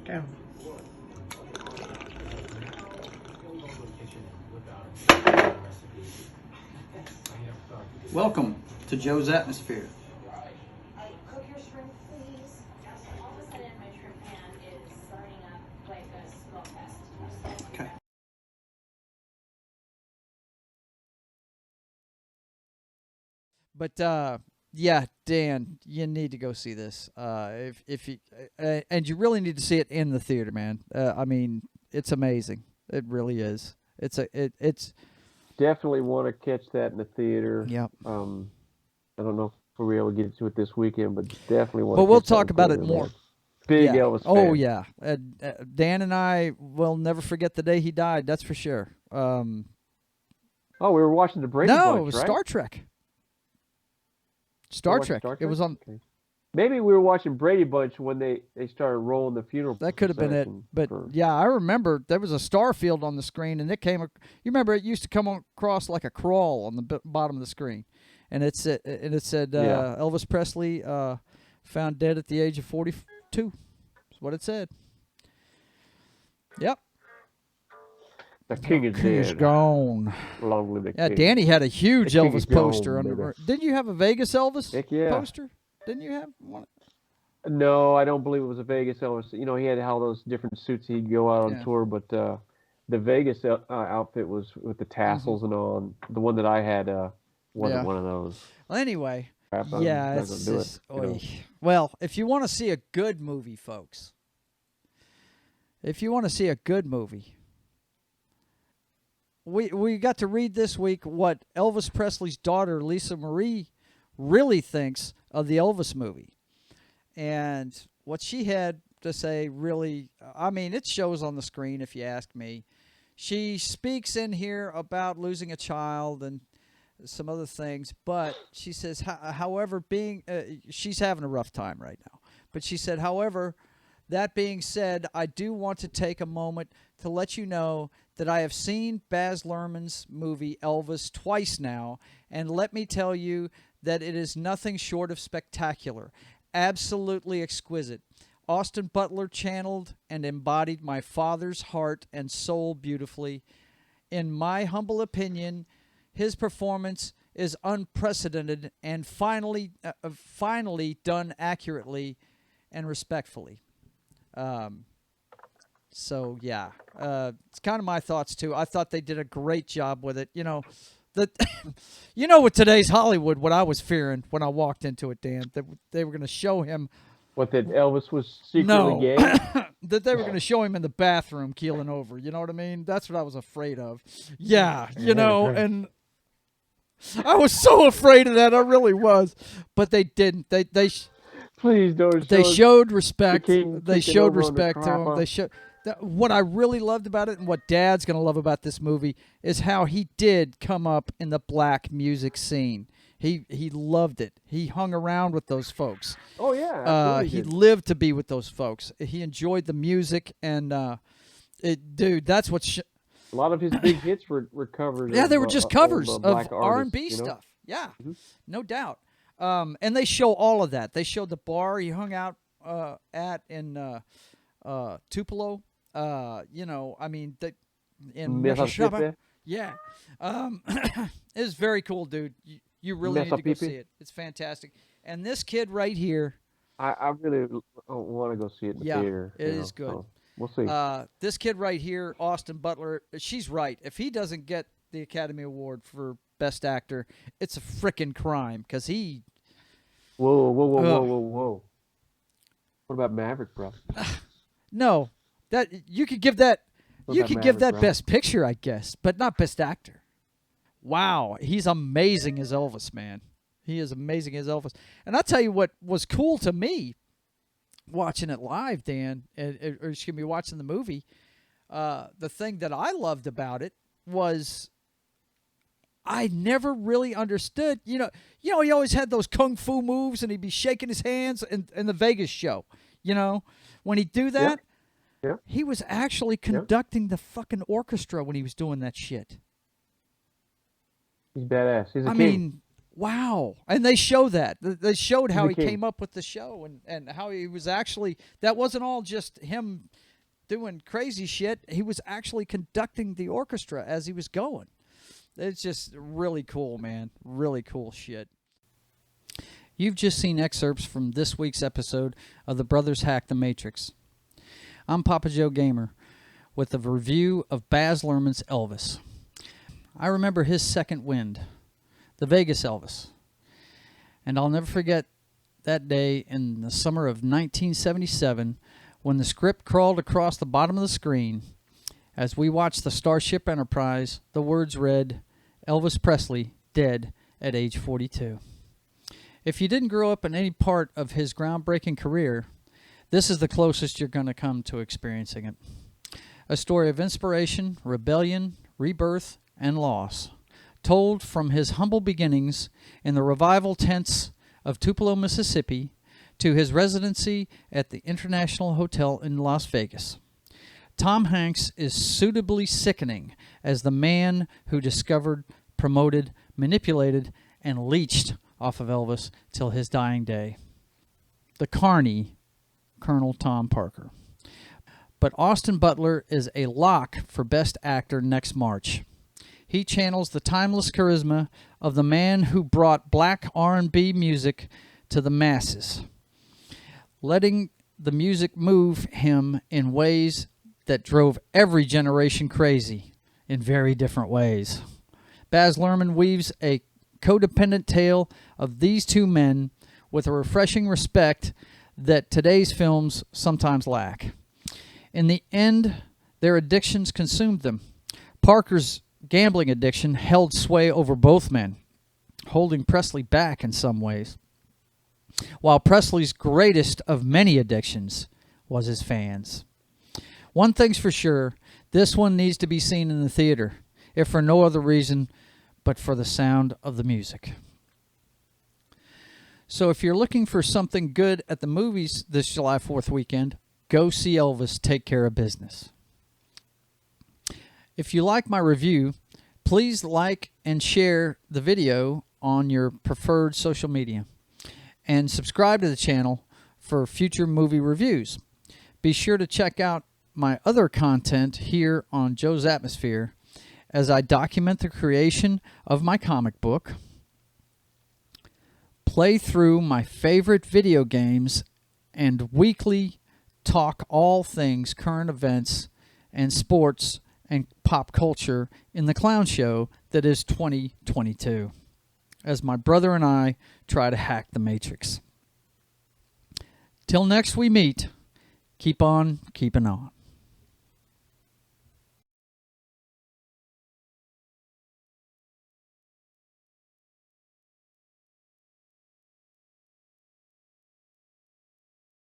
down. Welcome to Joe's Atmosphere. Cook your shrimp, please. All of a sudden, my shrimp pan is burning up like a smoke fest. Okay. But yeah, Dan, you need to go see this. If you and you really need to see it in the theater, man. I mean, it's amazing. It really is. It's Definitely want to catch that in the theater. Yep. I don't know if we'll be able to get to it this weekend, but definitely want But to we'll catch that in talk about it theater, more. man. Big yeah. Elvis fan. Oh yeah. Dan and I will never forget the day he died. That's for sure. Oh, we were watching the Brady No, Bunch, it was right? Star Trek. We Star watched Trek. Star It was on. Okay. Maybe we were watching Brady Bunch when they started rolling the funeral. That could have been it. procession But for- yeah, I remember there was a star field on the screen, and it came. You remember it used to come across like a crawl on the bottom of the screen, and it said Yeah. Elvis Presley found dead at the age of 42. That's what it said. Yep. the king is King is dead. gone. Long live the Yeah, king. Danny had a huge The king Elvis is gone, poster. baby. Didn't you have a Vegas Elvis Heck yeah. poster? Didn't you have one? No, I don't believe it was a Vegas Elvis. You know, he had all those different suits he'd go out on Yeah. tour, but the Vegas outfit was with the tassels and all. And the one that I had wasn't Yeah. one of those. Well, anyway, Crap, I'm yeah, not it's gonna do just. it, you know. Oy. Well, if you want to see a good movie, folks, we got to read this week what Elvis Presley's daughter, Lisa Marie, really thinks of the Elvis movie. And what she had to say really, I mean, it shows on the screen if you ask me. She speaks in here about losing a child and some other things, but she says, however, she's having a rough time right now. But she said, however, that being said, I do want to take a moment to let you know that I have seen Baz Luhrmann's movie Elvis twice now, and let me tell you that it is nothing short of spectacular. Absolutely exquisite. Austin Butler channeled and embodied my father's heart and soul beautifully. In my humble opinion, his performance is unprecedented and finally done accurately and respectfully. So yeah, it's kind of my thoughts too. I thought they did a great job with it. You know, with today's Hollywood, what I was fearing when I walked into it, Dan, that they were going to show him. What, that Elvis was secretly gay? That they were going to show him in the bathroom keeling over. You know what I mean? That's what I was afraid of. Yeah, and I was so afraid of that. I really was. But they didn't. They Please don't. they show us showed respect. the king They kicking showed over on the respect to him. crapper. They showed. What I really loved about it, and what Dad's going to love about this movie, is how he did come up in the black music scene. He loved it. He hung around with those folks. Oh yeah, absolutely He did. lived to be with those folks. He enjoyed the music, and dude, that's what. A lot of his big hits were covers. Yeah, of, they were just old, covers black of artists, R&B you know? stuff. Yeah, Mhm. no doubt. And they show all of that. They showed the bar he hung out at in Tupelo. I mean, in Mississippi. Mississippi. Yeah. It was very cool, dude. You really need to go see Mississippi. it. It's fantastic. And this kid right here, I really want to go see it in the Yeah, theater. it you is know, good. so we'll see. this kid right here, Austin Butler, she's right. If he doesn't get the Academy Award for Best Actor, it's a frickin' crime because he. Whoa, whoa, whoa, whoa, Ugh. whoa, whoa. What about Maverick, bro? No, that you could give that. What You about could give Maverick, that bro? Best Picture, I guess, but not Best Actor. Wow, he's amazing as Elvis, man. He is amazing as Elvis. And I'll tell you what was cool to me watching it live, Dan, or excuse me, watching the movie. The thing that I loved about it was I never really understood. He always had those kung fu moves, and he'd be shaking his hands in the Vegas show. When he'd do that, Yeah. he was actually conducting the fucking orchestra when he was doing that shit. He's badass. He's a I king. mean, wow. And they show that. They showed how he became- came up with the show and how he was actually, that wasn't all just him doing crazy shit. He was actually conducting the orchestra as he was going. It's just really cool, man. Really cool shit. You've just seen excerpts from this week's episode of The Brothers Hack the Matrix. I'm Papa Joe Gamer with a review of Baz Luhrmann's Elvis. I remember his second wind, the Vegas Elvis. And I'll never forget that day in the summer of 1977 when the script crawled across the bottom of the screen. As we watched the Starship Enterprise, the words read, Elvis Presley, dead at age 42. If you didn't grow up in any part of his groundbreaking career, this is the closest you're going to come to experiencing it. A story of inspiration, rebellion, rebirth, and loss, told from his humble beginnings in the revival tents of Tupelo, Mississippi, to his residency at the International Hotel in Las Vegas. Tom Hanks is suitably sickening as the man who discovered, promoted, manipulated, and leeched off of Elvis till his dying day. The carny, Colonel Tom Parker. But Austin Butler is a lock for Best Actor next March. He channels the timeless charisma of the man who brought black R&B music to the masses, letting the music move him in ways that drove every generation crazy in very different ways. Baz Luhrmann weaves a codependent tale of these two men with a refreshing respect that today's films sometimes lack. In the end, their addictions consumed them. Parker's gambling addiction held sway over both men, holding Presley back in some ways, while Presley's greatest of many addictions was his fans. One thing's for sure, this one needs to be seen in the theater, if for no other reason but for the sound of the music. So if you're looking for something good at the movies this July 4th weekend, go see Elvis take care of business. If you like my review, please like and share the video on your preferred social media and subscribe to the channel for future movie reviews. Be sure to check out my other content here on Joe's Atmosphere as I document the creation of my comic book, play through my favorite video games, and weekly talk all things current events and sports and pop culture in the clown show that is 2022, as my brother and I try to hack the Matrix. Till next we meet, keep on keeping on.